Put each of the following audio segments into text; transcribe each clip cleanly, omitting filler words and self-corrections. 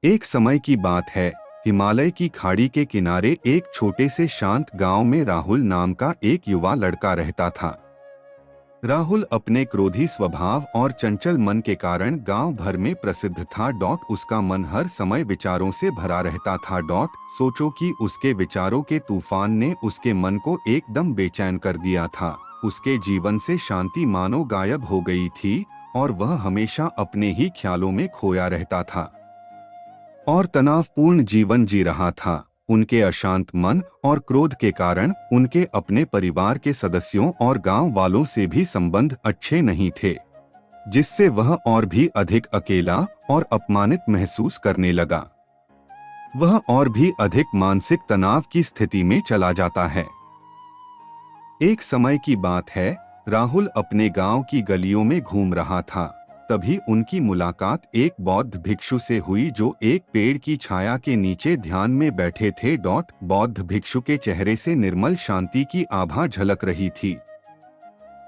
एक समय की बात है। हिमालय की खाड़ी के किनारे एक छोटे से शांत गांव में राहुल नाम का एक युवा लड़का रहता था। राहुल अपने क्रोधी स्वभाव और चंचल मन के कारण गांव भर में प्रसिद्ध था। उसका मन हर समय विचारों से भरा रहता था। सोचो कि उसके विचारों के तूफान ने उसके मन को एकदम बेचैन कर दिया था। उसके जीवन से शांति मानो गायब हो गई थी और वह हमेशा अपने ही ख्यालों में खोया रहता था और तनावपूर्ण जीवन जी रहा था। उनके अशांत मन और क्रोध के कारण उनके अपने परिवार के सदस्यों और गांव वालों से भी संबंध अच्छे नहीं थे, जिससे वह और भी अधिक अकेला और अपमानित महसूस करने लगा। वह और भी अधिक मानसिक तनाव की स्थिति में चला जाता है। एक समय की बात है, राहुल अपने गांव की गलियों में घूम रहा था। तभी उनकी मुलाकात एक बौद्ध भिक्षु से हुई जो एक पेड़ की छाया के नीचे ध्यान में बैठे थे। बौद्ध भिक्षु के चेहरे से निर्मल शांति की आभा झलक रही थी।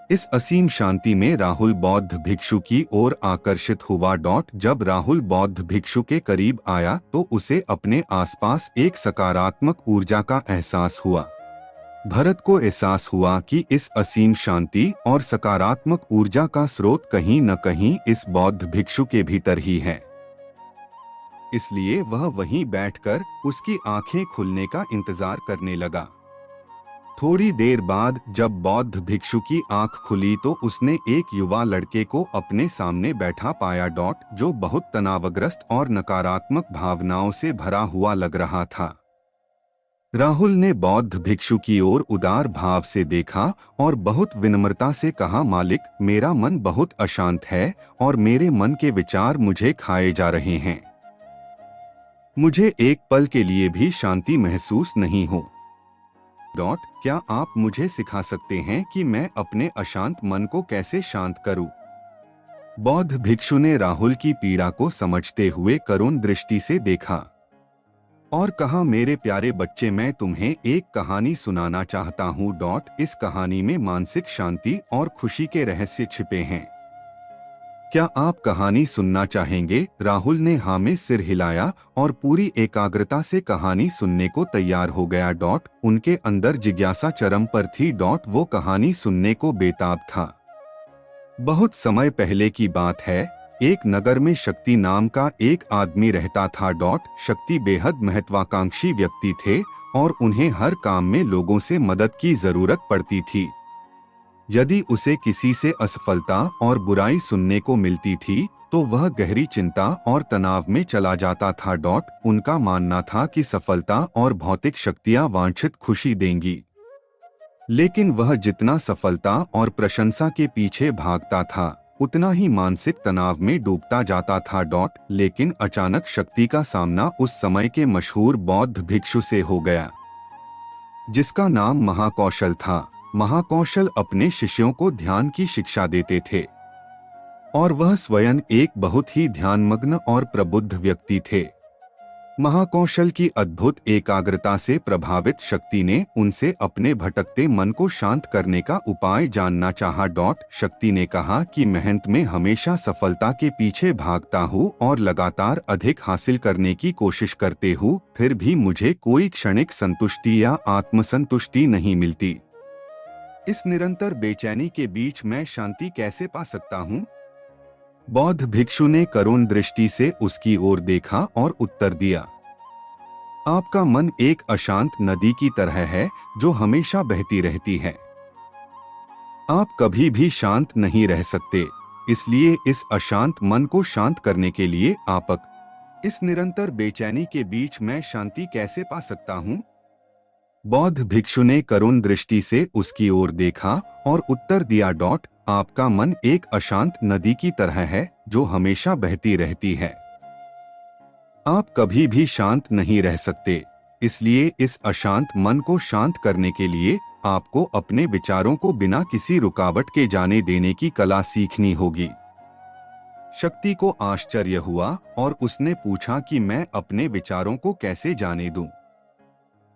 इस असीम शांति में राहुल बौद्ध भिक्षु की ओर आकर्षित हुआ। जब राहुल बौद्ध भिक्षु के करीब आया तो उसे अपने आसपास एक सकारात्मक ऊर्जा का एहसास हुआ। भरत को एहसास हुआ कि इस असीम शांति और सकारात्मक ऊर्जा का स्रोत कहीं न कहीं इस बौद्ध भिक्षु के भीतर ही है। इसलिए वह वहीं बैठकर उसकी आंखें खुलने का इंतजार करने लगा। थोड़ी देर बाद जब बौद्ध भिक्षु की आंख खुली तो उसने एक युवा लड़के को अपने सामने बैठा पाया। जो बहुत तनावग्रस्त और नकारात्मक भावनाओं से भरा हुआ लग रहा था। राहुल ने बौद्ध भिक्षु की ओर उदार भाव से देखा और बहुत विनम्रता से कहा, मालिक, मेरा मन बहुत अशांत है और मेरे मन के विचार मुझे खाए जा रहे हैं। मुझे एक पल के लिए भी शांति महसूस नहीं हो। क्या आप मुझे सिखा सकते हैं कि मैं अपने अशांत मन को कैसे शांत करूं? बौद्ध भिक्षु ने राहुल की पीड़ा को समझते हुए करुण दृष्टि से देखा और कहा, मेरे प्यारे बच्चे, मैं तुम्हें एक कहानी सुनाना चाहता हूँ। इस कहानी में मानसिक शांति और खुशी के रहस्य छिपे हैं। क्या आप कहानी सुनना चाहेंगे? राहुल ने हाँ में सिर हिलाया और पूरी एकाग्रता से कहानी सुनने को तैयार हो गया। उनके अंदर जिज्ञासा चरम पर थी। वो कहानी सुनने को बेताब था। बहुत समय पहले की बात है। एक नगर में शक्ति नाम का एक आदमी रहता था। शक्ति बेहद महत्वाकांक्षी व्यक्ति थे और उन्हें हर काम में लोगों से मदद की जरूरत पड़ती थी। यदि उसे किसी से असफलता और बुराई सुनने को मिलती थी तो वह गहरी चिंता और तनाव में चला जाता था। उनका मानना था कि सफलता और भौतिक शक्तियां वांछित खुशी देंगी, लेकिन वह जितना सफलता और प्रशंसा के पीछे भागता था उतना ही मानसिक तनाव में डूबता जाता था। लेकिन अचानक शक्ति का सामना उस समय के मशहूर बौद्ध भिक्षु से हो गया, जिसका नाम महाकौशल था। महाकौशल अपने शिष्यों को ध्यान की शिक्षा देते थे और वह स्वयं एक बहुत ही ध्यानमग्न और प्रबुद्ध व्यक्ति थे। महाकौशल की अद्भुत एकाग्रता से प्रभावित शक्ति ने उनसे अपने भटकते मन को शांत करने का उपाय जानना चाहा। शक्ति ने कहा कि मेहनत में हमेशा सफलता के पीछे भागता हूँ और लगातार अधिक हासिल करने की कोशिश करते हूँ, फिर भी मुझे कोई क्षणिक संतुष्टि या आत्मसंतुष्टि नहीं मिलती। इस निरंतर बेचैनी के बीच मैं शांति कैसे पा सकता हूँ? बौद्ध भिक्षु ने करुण दृष्टि से उसकी ओर देखा और उत्तर दिया, आपका मन एक अशांत नदी की तरह है जो हमेशा बहती रहती है। आप कभी भी शांत नहीं रह सकते। इसलिए इस अशांत मन को शांत करने के लिए इस निरंतर बेचैनी के बीच मैं शांति कैसे पा सकता हूँ? बौद्ध भिक्षु ने करुण दृष्टि से उसकी ओर देखा और उत्तर दिया, आपका मन एक अशांत नदी की तरह है जो हमेशा बहती रहती है। आप कभी भी शांत नहीं रह सकते। इसलिए इस अशांत मन को शांत करने के लिए आपको अपने विचारों को बिना किसी रुकावट के जाने देने की कला सीखनी होगी। शक्ति को आश्चर्य हुआ और उसने पूछा कि मैं अपने विचारों को कैसे जाने दूं?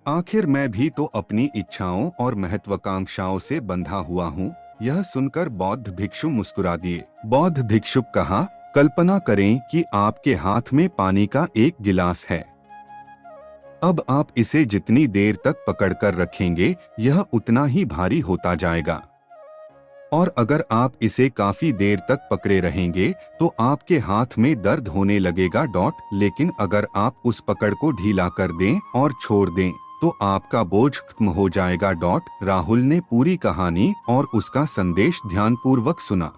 आखिर मैं भी तो अपनी इच्छाओं और महत्वाकांक्षाओं से बंधा हुआ हूँ। यह सुनकर बौद्ध भिक्षु मुस्कुरा दिए। बौद्ध भिक्षु कहा, कल्पना करें कि आपके हाथ में पानी का एक गिलास है। अब आप इसे जितनी देर तक पकड़कर रखेंगे, यह उतना ही भारी होता जाएगा। और अगर आप इसे काफी देर तक पकड़े रहेंगे तो आपके हाथ में दर्द होने लगेगा। लेकिन अगर आप उस पकड़ को ढीला कर दें और छोड़ दें तो आपका बोझ खत्म हो जाएगा। राहुल ने पूरी कहानी और उसका संदेश ध्यानपूर्वक सुना।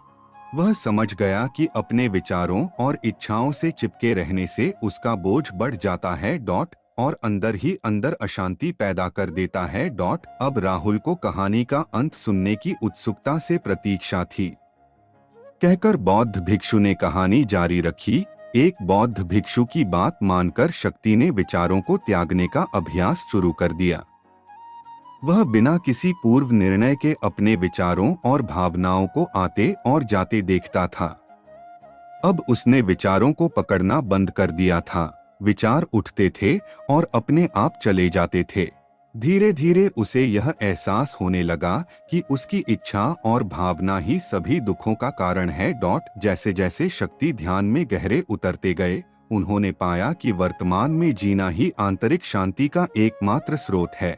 वह समझ गया कि अपने विचारों और इच्छाओं से चिपके रहने से उसका बोझ बढ़ जाता है और अंदर ही अंदर अशांति पैदा कर देता है। अब राहुल को कहानी का अंत सुनने की उत्सुकता से प्रतीक्षा थी। कहकर बौद्ध भिक्षु ने कहानी जारी रखी। एक बौद्ध भिक्षु की बात मानकर शक्ति ने विचारों को त्यागने का अभ्यास शुरू कर दिया। वह बिना किसी पूर्व निर्णय के अपने विचारों और भावनाओं को आते और जाते देखता था। अब उसने विचारों को पकड़ना बंद कर दिया था। विचार उठते थे और अपने आप चले जाते थे। धीरे धीरे उसे यह एहसास होने लगा कि उसकी इच्छा और भावना ही सभी दुखों का कारण है। जैसे जैसे शक्ति ध्यान में गहरे उतरते गए, उन्होंने पाया कि वर्तमान में जीना ही आंतरिक शांति का एकमात्र स्रोत है।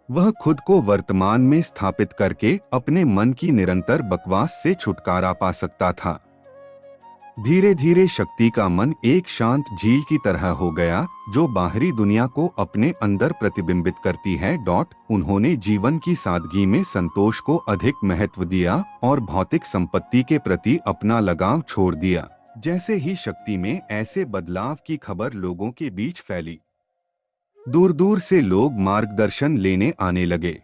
वह खुद को वर्तमान में स्थापित करके अपने मन की निरंतर बकवास से छुटकारा पा सकता था। धीरे धीरे शक्ति का मन एक शांत झील की तरह हो गया जो बाहरी दुनिया को अपने अंदर प्रतिबिंबित करती है। उन्होंने जीवन की सादगी में संतोष को अधिक महत्व दिया और भौतिक संपत्ति के प्रति अपना लगाव छोड़ दिया। जैसे ही शक्ति में ऐसे बदलाव की खबर लोगों के बीच फैली, दूर दूर से लोग मार्गदर्शन लेने आने लगे।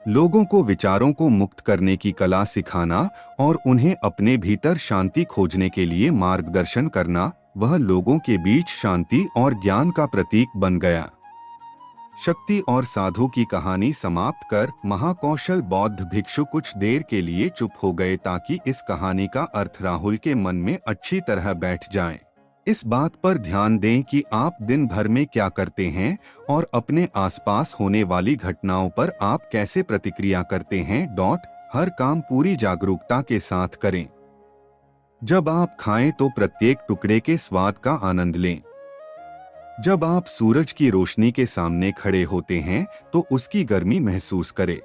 लोगों को विचारों को मुक्त करने की कला सिखाना और उन्हें अपने भीतर शांति खोजने के लिए मार्गदर्शन करना, वह लोगों के बीच शांति और ज्ञान का प्रतीक बन गया। शक्ति और साधु की कहानी समाप्त कर महाकौशल बौद्ध भिक्षु कुछ देर के लिए चुप हो गए ताकि इस कहानी का अर्थ राहुल के मन में अच्छी तरह बैठ जाए। इस बात पर ध्यान दें कि आप दिन भर में क्या करते हैं और अपने आसपास होने वाली घटनाओं पर आप कैसे प्रतिक्रिया करते हैं। हर काम पूरी जागरूकता के साथ करें। जब आप खाएं तो प्रत्येक टुकड़े के स्वाद का आनंद लें। जब आप सूरज की रोशनी के सामने खड़े होते हैं तो उसकी गर्मी महसूस करें।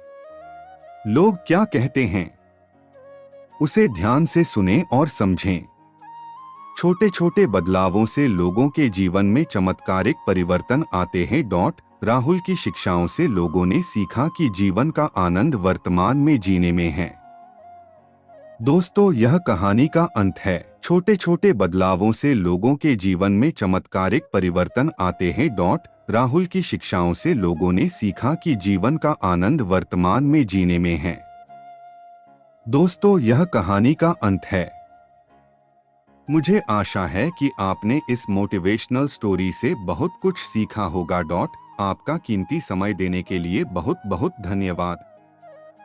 लोग क्या कहते हैं उसे ध्यान से सुनें और समझें। छोटे छोटे बदलावों से लोगों के जीवन में चमत्कारिक परिवर्तन आते हैं। राहुल की शिक्षाओं से लोगों ने सीखा कि जीवन का आनंद वर्तमान में जीने में है। दोस्तों, यह कहानी का अंत है। छोटे छोटे बदलावों से लोगों के जीवन में चमत्कारिक परिवर्तन आते हैं। राहुल की शिक्षाओं से लोगों ने सीखा कि जीवन का आनंद वर्तमान में जीने में है। दोस्तों, यह कहानी का अंत है। मुझे आशा है कि आपने इस मोटिवेशनल स्टोरी से बहुत कुछ सीखा होगा। आपका कीमती समय देने के लिए बहुत बहुत धन्यवाद।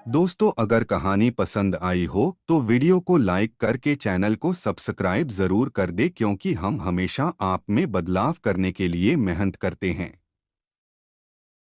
दोस्तों, अगर कहानी पसंद आई हो तो वीडियो को लाइक करके चैनल को सब्सक्राइब जरूर कर दे, क्योंकि हम हमेशा आप में बदलाव करने के लिए मेहनत करते हैं।